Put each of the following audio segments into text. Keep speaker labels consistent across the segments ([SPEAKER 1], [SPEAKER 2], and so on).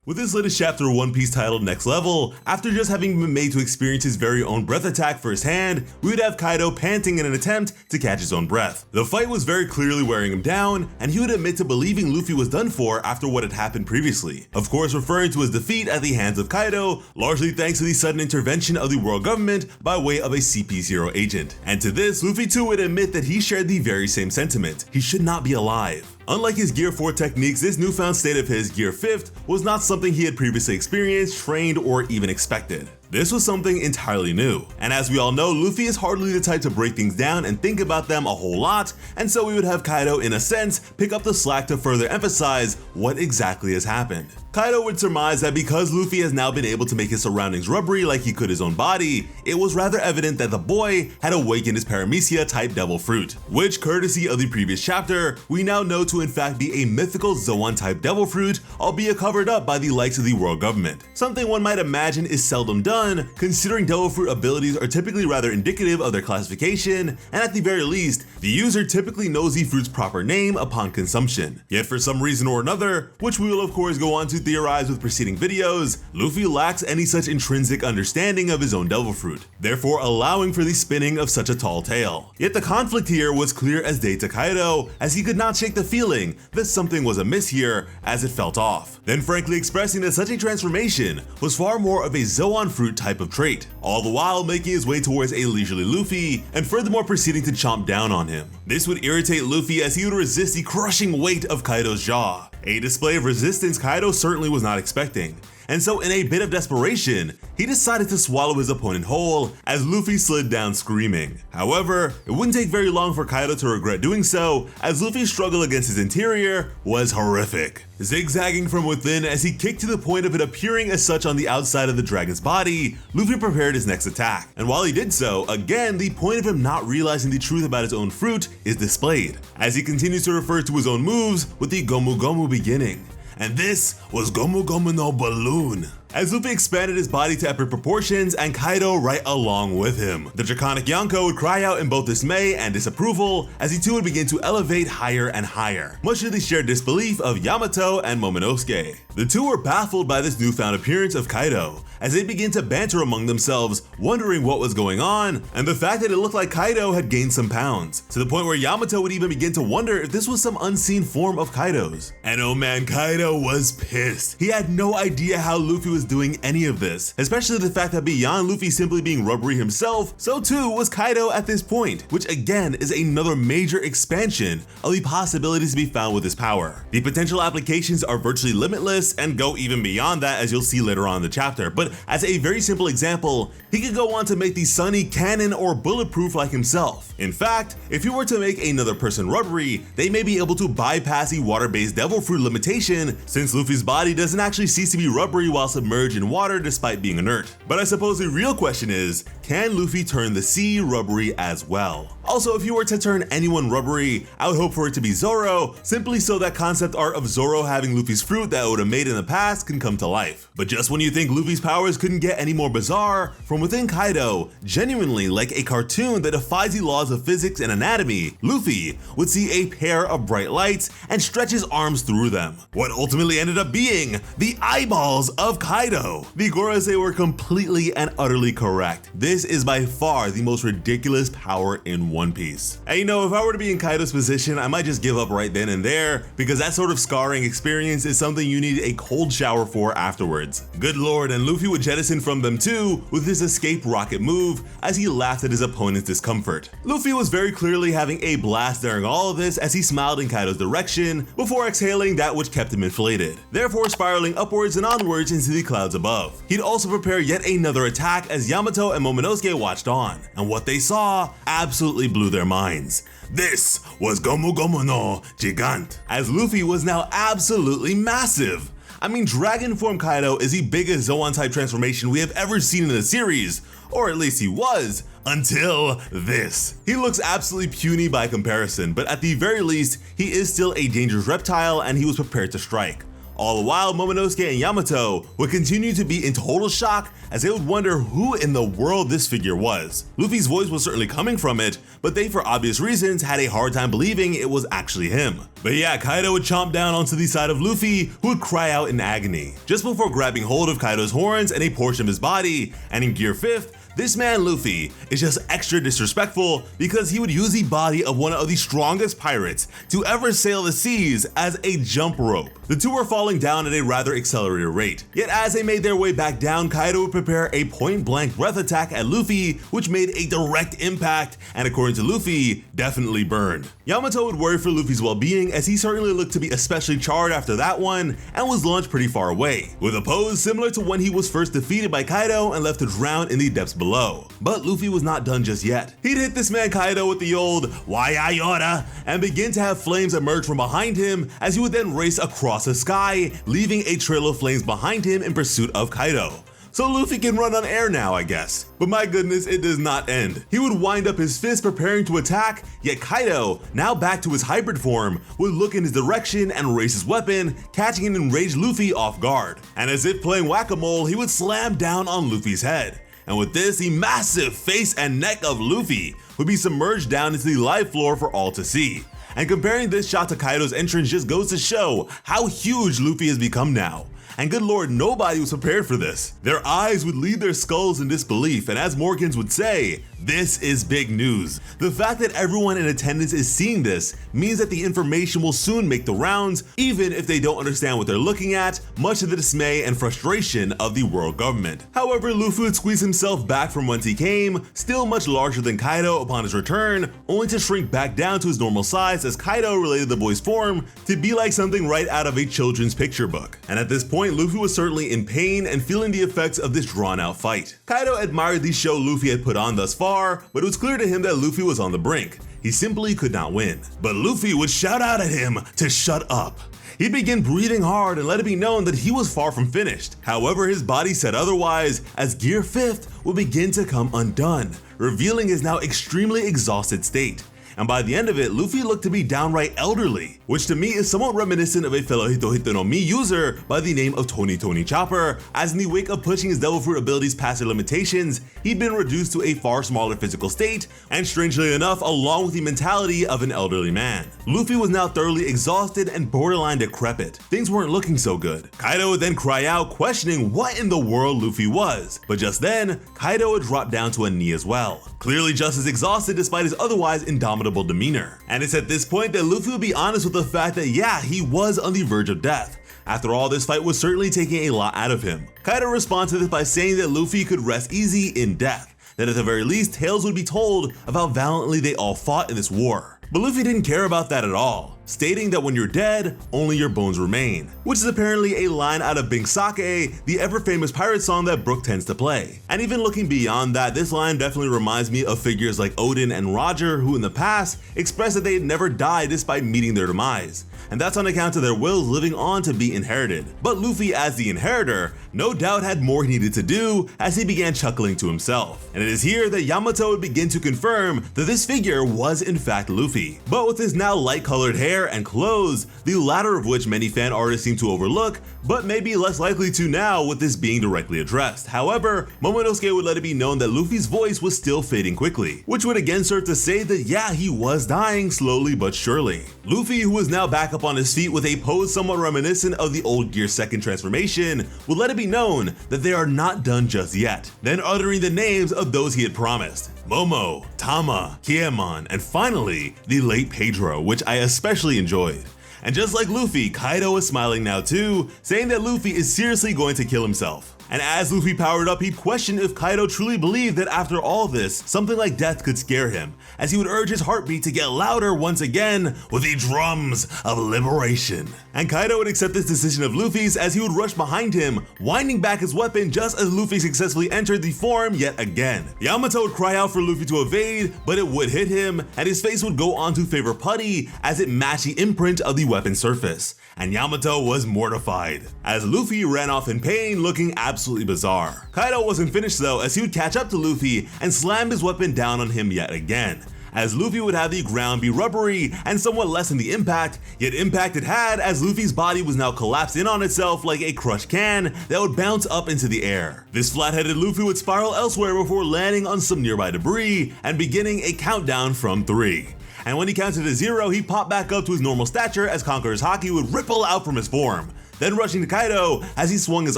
[SPEAKER 1] With this latest chapter of One Piece titled Next Level, after just having been made to experience his very own breath attack firsthand, we would have Kaido panting in an attempt to catch his own breath. The fight was very clearly wearing him down, and he would admit to believing Luffy was done for after what had happened previously. Of course, referring to his defeat at the hands of Kaido, largely thanks to the sudden intervention of the world government by way of a CP0 agent. And to this, Luffy too would admit that he shared the very same sentiment. He should not be alive. Unlike his Gear 4 techniques, this newfound state of his, Gear 5th, was not something he had previously experienced, trained, or even expected. This was something entirely new. And as we all know, Luffy is hardly the type to break things down and think about them a whole lot, and so we would have Kaido, in a sense, pick up the slack to further emphasize what exactly has happened. Kaido would surmise that because Luffy has now been able to make his surroundings rubbery like he could his own body, it was rather evident that the boy had awakened his Paramecia type devil fruit, which, courtesy of the previous chapter, we now know to in fact be a mythical Zoan type devil fruit, albeit covered up by the likes of the world government. Something one might imagine is seldom done, considering devil fruit abilities are typically rather indicative of their classification, and at the very least, the user typically knows the fruit's proper name upon consumption. Yet for some reason or another, which we will of course go on to theorize with preceding videos, Luffy lacks any such intrinsic understanding of his own devil fruit, therefore allowing for the spinning of such a tall tale. Yet the conflict here was clear as day to Kaido, as he could not shake the feeling that something was amiss here as it felt off, then frankly expressing that such a transformation was far more of a Zoan fruit type of trait, all the while making his way towards a leisurely Luffy and furthermore proceeding to chomp down on him. This would irritate Luffy as he would resist the crushing weight of Kaido's jaw, a display of resistance Kaido certainly was not expecting. And so in a bit of desperation, he decided to swallow his opponent whole as Luffy slid down screaming. However, it wouldn't take very long for Kaido to regret doing so, as Luffy's struggle against his interior was horrific, zigzagging from within as he kicked to the point of it appearing as such on the outside of the dragon's body. Luffy prepared his next attack, and while he did so, again the point of him not realizing the truth about his own fruit is displayed, as he continues to refer to his own moves with the Gomu Gomu beginning. And this was Gomu Gomu no Balloon, as Luffy expanded his body to epic proportions and Kaido right along with him. The draconic Yonko would cry out in both dismay and disapproval as he too would begin to elevate higher and higher, much to the shared disbelief of Yamato and Momonosuke. The two were baffled by this newfound appearance of Kaido, as they began to banter among themselves, wondering what was going on, and the fact that it looked like Kaido had gained some pounds, to the point where Yamato would even begin to wonder if this was some unseen form of Kaido's. And oh man, Kaido was pissed. He had no idea how Luffy was doing any of this, especially the fact that beyond Luffy simply being rubbery himself, so too was Kaido at this point, which again is another major expansion of the possibilities to be found with his power. The potential applications are virtually limitless and go even beyond that, as you'll see later on in the chapter, but as a very simple example, he could go on to make the Sunny cannon or bulletproof like himself. In fact, if he were to make another person rubbery, they may be able to bypass the water-based devil fruit limitation, since Luffy's body doesn't actually cease to be rubbery while submerged in water despite being inert. But I suppose the real question is, can Luffy turn the sea rubbery as well? Also, if he were to turn anyone rubbery, I would hope for it to be Zoro, simply so that concept art of Zoro having Luffy's fruit that Oda made in the past can come to life. But just when you think Luffy's powers couldn't get any more bizarre, from within Kaido, genuinely like a cartoon that defies the laws of physics and anatomy, Luffy would see a pair of bright lights and stretch his arms through them. What ultimately ended up being the eyeballs of Kaido. The Gorosei were completely and utterly correct. This is by far the most ridiculous power in One Piece. And you know, if I were to be in Kaido's position, I might just give up right then and there, because that sort of scarring experience is something you need a cold shower for afterwards. Good lord, and Luffy would jettison from them too with his escape rocket move as he laughed at his opponent's discomfort. Luffy was very clearly having a blast during all of this as he smiled in Kaido's direction before exhaling that which kept him inflated, therefore spiraling upwards and onwards into the clouds above. He'd also prepare yet another attack as Yamato and Momonosuke watched on, and what they saw absolutely blew their minds. This was Gomu Gomu no Gigant, as Luffy was now absolutely massive. I mean, Dragon Form Kaido is the biggest Zoan type transformation we have ever seen in the series, or at least he was, until this. He looks absolutely puny by comparison, but at the very least, he is still a dangerous reptile and he was prepared to strike. All the while, Momonosuke and Yamato would continue to be in total shock as they would wonder who in the world this figure was. Luffy's voice was certainly coming from it, but they, for obvious reasons, had a hard time believing it was actually him. But yeah, Kaido would chomp down onto the side of Luffy, who would cry out in agony, just before grabbing hold of Kaido's horns and a portion of his body, and in Gear 5th, this man Luffy is just extra disrespectful because he would use the body of one of the strongest pirates to ever sail the seas as a jump rope. The two were falling down at a rather accelerated rate, yet as they made their way back down, Kaido would prepare a point-blank breath attack at Luffy, which made a direct impact and, according to Luffy, definitely burned. Yamato would worry for Luffy's well-being as he certainly looked to be especially charred after that one and was launched pretty far away, with a pose similar to when he was first defeated by Kaido and left to drown in the depths below. But Luffy was not done just yet. He'd hit this man Kaido with the old "Why I oughta" and begin to have flames emerge from behind him as he would then race across the sky, leaving a trail of flames behind him in pursuit of Kaido. So Luffy can run on air now, I guess. But my goodness, it does not end. He would wind up his fist preparing to attack, yet Kaido, now back to his hybrid form, would look in his direction and raise his weapon, catching an enraged Luffy off guard. And as if playing whack-a-mole, he would slam down on Luffy's head. And with this, the massive face and neck of Luffy would be submerged down into the live floor for all to see. And comparing this shot to Kaido's entrance just goes to show how huge Luffy has become now. And good lord, nobody was prepared for this. Their eyes would leave their skulls in disbelief, and as Morgans would say, this is big news. The fact that everyone in attendance is seeing this means that the information will soon make the rounds, even if they don't understand what they're looking at, much to the dismay and frustration of the world government. However, Luffy would squeeze himself back from whence he came, still much larger than Kaido upon his return, only to shrink back down to his normal size as Kaido related the boy's form to be like something right out of a children's picture book. And at this point, Luffy was certainly in pain and feeling the effects of this drawn-out fight. Kaido admired the show Luffy had put on thus far, but it was clear to him that Luffy was on the brink. He simply could not win. But Luffy would shout out at him to shut up. He'd begin breathing hard and let it be known that he was far from finished. However, his body said otherwise, as Gear 5th would begin to come undone, revealing his now extremely exhausted state. And by the end of it, Luffy looked to be downright elderly, which to me is somewhat reminiscent of a fellow Hito no Mi user by the name of Tony Chopper, as in the wake of pushing his Devil Fruit abilities past their limitations, he'd been reduced to a far smaller physical state, and strangely enough, along with the mentality of an elderly man. Luffy was now thoroughly exhausted and borderline decrepit. Things weren't looking so good. Kaido would then cry out, questioning what in the world Luffy was, but just then, Kaido would drop down to a knee as well, clearly just as exhausted despite his otherwise indomitable demeanor. And it's at this point that Luffy would be honest with the fact that yeah, he was on the verge of death. After all, this fight was certainly taking a lot out of him. Kaido responds to this by saying that Luffy could rest easy in death, that at the very least, tales would be told of how valiantly they all fought in this war. But Luffy didn't care about that at all, stating that when you're dead, only your bones remain, which is apparently a line out of Bing Sake, the ever-famous pirate song that Brook tends to play. And even looking beyond that, this line definitely reminds me of figures like Odin and Roger, who in the past expressed that they had never died despite meeting their demise, and that's on account of their wills living on to be inherited. But Luffy, as the inheritor, no doubt had more he needed to do as he began chuckling to himself. And it is here that Yamato would begin to confirm that this figure was in fact Luffy, but with his now light-colored hair and clothes, the latter of which many fan artists seem to overlook, but may be less likely to now with this being directly addressed. However, Momonosuke would let it be known that Luffy's voice was still fading quickly, which would again serve to say that yeah, he was dying slowly but surely. Luffy, who was now back up on his feet with a pose somewhat reminiscent of the old Gear 2nd transformation, would let it be known that they are not done just yet, then uttering the names of those he had promised: Momo, Tama, Kiemon, and finally, the late Pedro, which I especially enjoyed. And just like Luffy, Kaido is smiling now too, saying that Luffy is seriously going to kill himself. And as Luffy powered up, he'd question if Kaido truly believed that after all this, something like death could scare him, as he would urge his heartbeat to get louder once again with the drums of liberation. And Kaido would accept this decision of Luffy's as he would rush behind him, winding back his weapon just as Luffy successfully entered the form yet again. Yamato would cry out for Luffy to evade, but it would hit him, and his face would go on to favor putty as it matched the imprint of the weapon surface. And Yamato was mortified, as Luffy ran off in pain, looking absolutely bizarre. Kaido wasn't finished though, as he would catch up to Luffy and slam his weapon down on him yet again, as Luffy would have the ground be rubbery and somewhat lessen the impact, yet impact it had as Luffy's body was now collapsed in on itself like a crushed can that would bounce up into the air. This flat-headed Luffy would spiral elsewhere before landing on some nearby debris and beginning a countdown from 3. And when he counted to 0, he popped back up to his normal stature as Conqueror's Haki would ripple out from his form, then rushing to Kaido as he swung his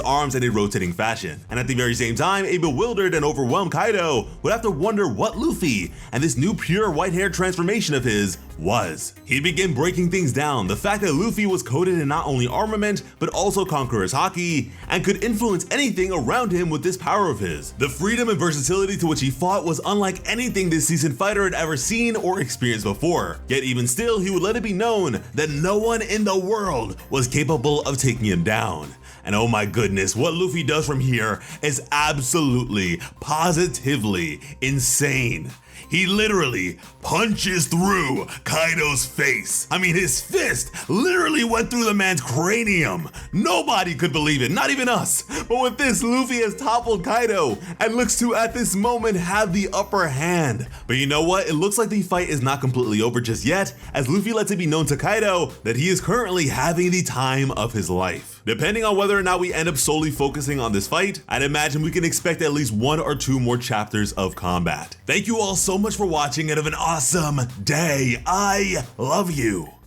[SPEAKER 1] arms in a rotating fashion. And at the very same time, a bewildered and overwhelmed Kaido would have to wonder what Luffy and this new pure white hair transformation of his was. He'd begin breaking things down, the fact that Luffy was coated in not only armament, but also Conqueror's Haki, and could influence anything around him with this power of his. The freedom and versatility to which he fought was unlike anything this seasoned fighter had ever seen or experienced before, yet even still he would let it be known that no one in the world was capable of taking him down. And oh my goodness, what Luffy does from here is absolutely, positively insane. He literally punches through Kaido's face. I mean, his fist literally went through the man's cranium. Nobody could believe it, not even us. But with this, Luffy has toppled Kaido and looks to, at this moment, have the upper hand. But you know what? It looks like the fight is not completely over just yet, as Luffy lets it be known to Kaido that he is currently having the time of his life. Depending on whether or not we end up solely focusing on this fight, I'd imagine we can expect at least 1 or 2 more chapters of combat. Thank you all so much for watching and have an awesome day. I love you.